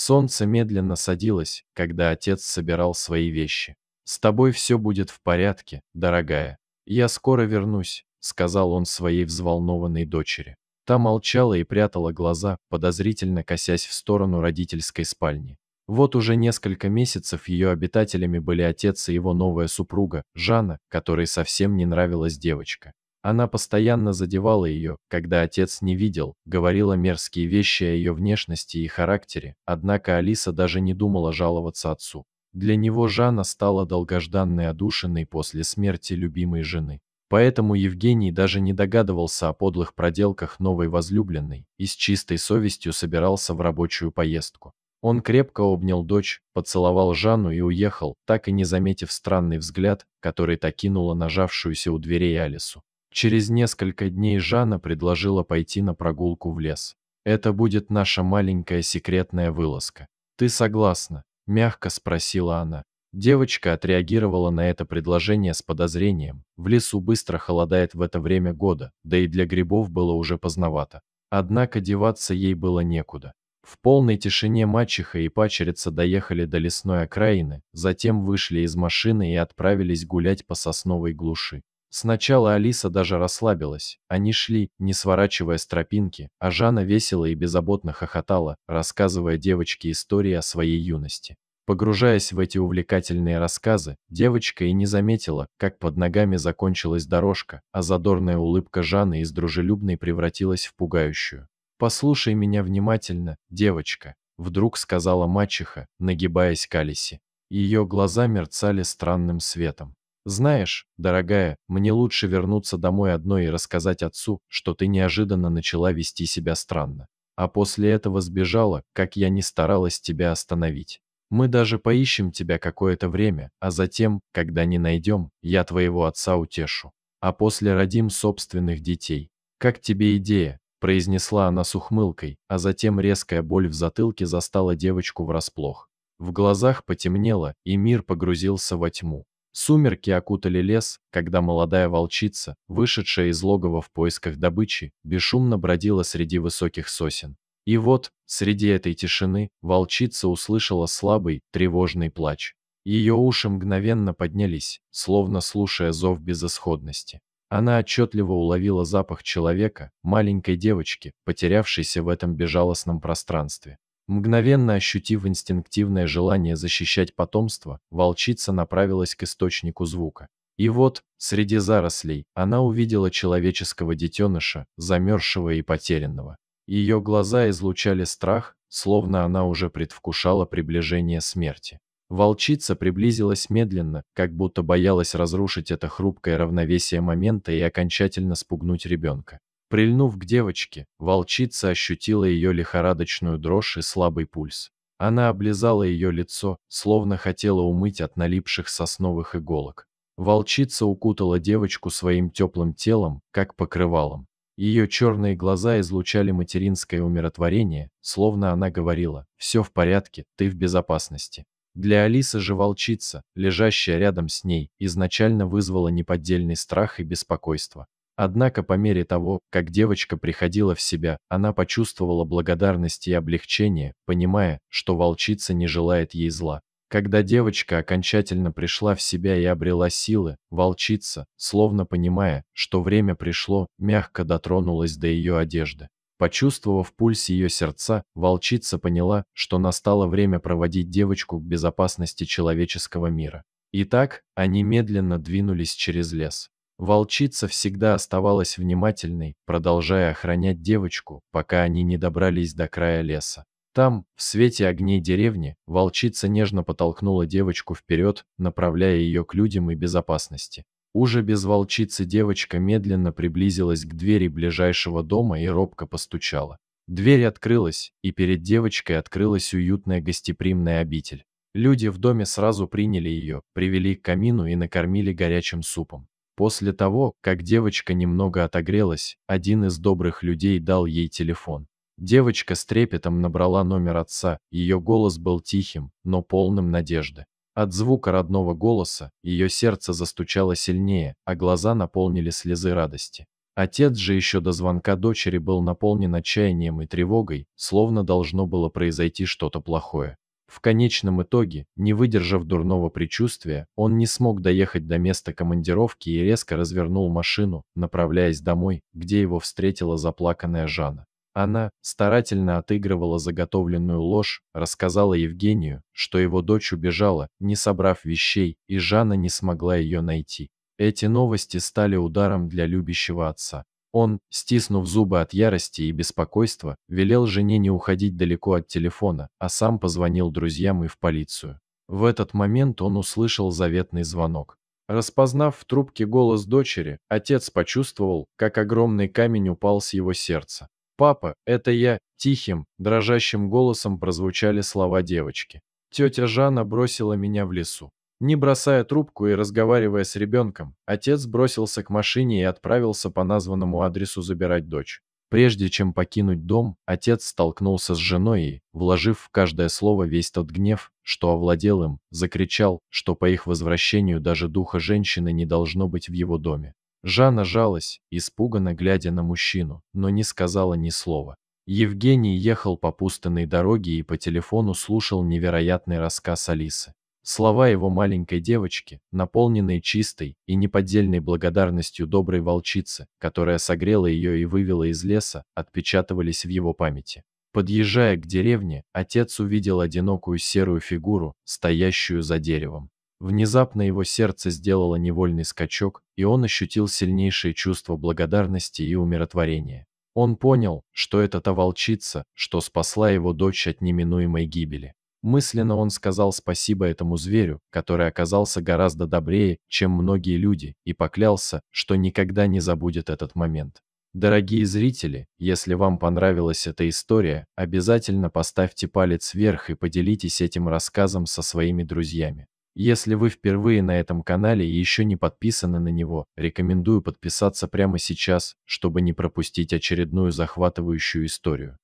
Солнце медленно садилось, когда отец собирал свои вещи. «С тобой все будет в порядке, дорогая. Я скоро вернусь», — сказал он своей взволнованной дочери. Та молчала и прятала глаза, подозрительно косясь в сторону родительской спальни. Вот уже несколько месяцев ее обитателями были отец и его новая супруга, Жанна, которой совсем не нравилась девочка. Она постоянно задевала ее, когда отец не видел, говорила мерзкие вещи о ее внешности и характере, однако Алиса даже не думала жаловаться отцу. Для него Жанна стала долгожданной одушиной после смерти любимой жены. Поэтому Евгений даже не догадывался о подлых проделках новой возлюбленной и с чистой совестью собирался в рабочую поездку. Он крепко обнял дочь, поцеловал Жанну и уехал, так и не заметив странный взгляд, который та кинула нажавшуюся у дверей Алису. Через несколько дней Жанна предложила пойти на прогулку в лес. «Это будет наша маленькая секретная вылазка. Ты согласна?» – мягко спросила она. Девочка отреагировала на это предложение с подозрением. В лесу быстро холодает в это время года, да и для грибов было уже поздновато. Однако деваться ей было некуда. В полной тишине мачеха и падчерица доехали до лесной окраины, затем вышли из машины и отправились гулять по сосновой глуши. Сначала Алиса даже расслабилась. Они шли, не сворачивая с тропинки, а Жанна весело и беззаботно хохотала, рассказывая девочке истории о своей юности. Погружаясь в эти увлекательные рассказы, девочка и не заметила, как под ногами закончилась дорожка, а задорная улыбка Жанны из дружелюбной превратилась в пугающую. «Послушай меня внимательно, девочка», — вдруг сказала мачеха, нагибаясь к Алисе. Ее глаза мерцали странным светом. «Знаешь, дорогая, мне лучше вернуться домой одной и рассказать отцу, что ты неожиданно начала вести себя странно. А после этого сбежала, как я не старалась тебя остановить. Мы даже поищем тебя какое-то время, а затем, когда не найдем, я твоего отца утешу. А после родим собственных детей. Как тебе идея?» – произнесла она с ухмылкой, а затем резкая боль в затылке застала девочку врасплох. В глазах потемнело, и мир погрузился во тьму. Сумерки окутали лес, когда молодая волчица, вышедшая из логова в поисках добычи, бесшумно бродила среди высоких сосен. И вот, среди этой тишины, волчица услышала слабый, тревожный плач. Ее уши мгновенно поднялись, словно слушая зов безысходности. Она отчетливо уловила запах человека, маленькой девочки, потерявшейся в этом безжалостном пространстве. Мгновенно ощутив инстинктивное желание защищать потомство, волчица направилась к источнику звука. И вот, среди зарослей, она увидела человеческого детеныша, замерзшего и потерянного. Ее глаза излучали страх, словно она уже предвкушала приближение смерти. Волчица приблизилась медленно, как будто боялась разрушить это хрупкое равновесие момента и окончательно спугнуть ребенка. Прильнув к девочке, волчица ощутила ее лихорадочную дрожь и слабый пульс. Она облизала ее лицо, словно хотела умыть от налипших сосновых иголок. Волчица укутала девочку своим теплым телом, как покрывалом. Ее черные глаза излучали материнское умиротворение, словно она говорила: «Все в порядке, ты в безопасности». Для Алисы же волчица, лежащая рядом с ней, изначально вызвала неподдельный страх и беспокойство. Однако по мере того, как девочка приходила в себя, она почувствовала благодарность и облегчение, понимая, что волчица не желает ей зла. Когда девочка окончательно пришла в себя и обрела силы, волчица, словно понимая, что время пришло, мягко дотронулась до ее одежды. Почувствовав пульс ее сердца, волчица поняла, что настало время проводить девочку к безопасности человеческого мира. Итак, они медленно двинулись через лес. Волчица всегда оставалась внимательной, продолжая охранять девочку, пока они не добрались до края леса. Там, в свете огней деревни, волчица нежно подтолкнула девочку вперед, направляя ее к людям и безопасности. Уже без волчицы девочка медленно приблизилась к двери ближайшего дома и робко постучала. Дверь открылась, и перед девочкой открылась уютная гостеприимная обитель. Люди в доме сразу приняли ее, привели к камину и накормили горячим супом. После того, как девочка немного отогрелась, один из добрых людей дал ей телефон. Девочка с трепетом набрала номер отца, ее голос был тихим, но полным надежды. От звука родного голоса ее сердце застучало сильнее, а глаза наполнили слезы радости. Отец же еще до звонка дочери был наполнен отчаянием и тревогой, словно должно было произойти что-то плохое. В конечном итоге, не выдержав дурного предчувствия, он не смог доехать до места командировки и резко развернул машину, направляясь домой, где его встретила заплаканная Жанна. Она старательно отыгрывала заготовленную ложь, рассказала Евгению, что его дочь убежала, не собрав вещей, и Жанна не смогла ее найти. Эти новости стали ударом для любящего отца. Он, стиснув зубы от ярости и беспокойства, велел жене не уходить далеко от телефона, а сам позвонил друзьям и в полицию. В этот момент он услышал заветный звонок. Распознав в трубке голос дочери, отец почувствовал, как огромный камень упал с его сердца. «Папа, это я!» – тихим, дрожащим голосом прозвучали слова девочки. «Тетя Жанна бросила меня в лесу». Не бросая трубку и разговаривая с ребенком, отец бросился к машине и отправился по названному адресу забирать дочь. Прежде чем покинуть дом, отец столкнулся с женой и, вложив в каждое слово весь тот гнев, что овладел им, закричал, что по их возвращению даже духа женщины не должно быть в его доме. Жанна жалась, испуганно глядя на мужчину, но не сказала ни слова. Евгений ехал по пустынной дороге и по телефону слушал невероятный рассказ Алисы. Слова его маленькой девочки, наполненные чистой и неподдельной благодарностью доброй волчицы, которая согрела ее и вывела из леса, отпечатывались в его памяти. Подъезжая к деревне, отец увидел одинокую серую фигуру, стоящую за деревом. Внезапно его сердце сделало невольный скачок, и он ощутил сильнейшее чувство благодарности и умиротворения. Он понял, что это та волчица, что спасла его дочь от неминуемой гибели. Мысленно он сказал спасибо этому зверю, который оказался гораздо добрее, чем многие люди, и поклялся, что никогда не забудет этот момент. Дорогие зрители, если вам понравилась эта история, обязательно поставьте палец вверх и поделитесь этим рассказом со своими друзьями. Если вы впервые на этом канале и еще не подписаны на него, рекомендую подписаться прямо сейчас, чтобы не пропустить очередную захватывающую историю.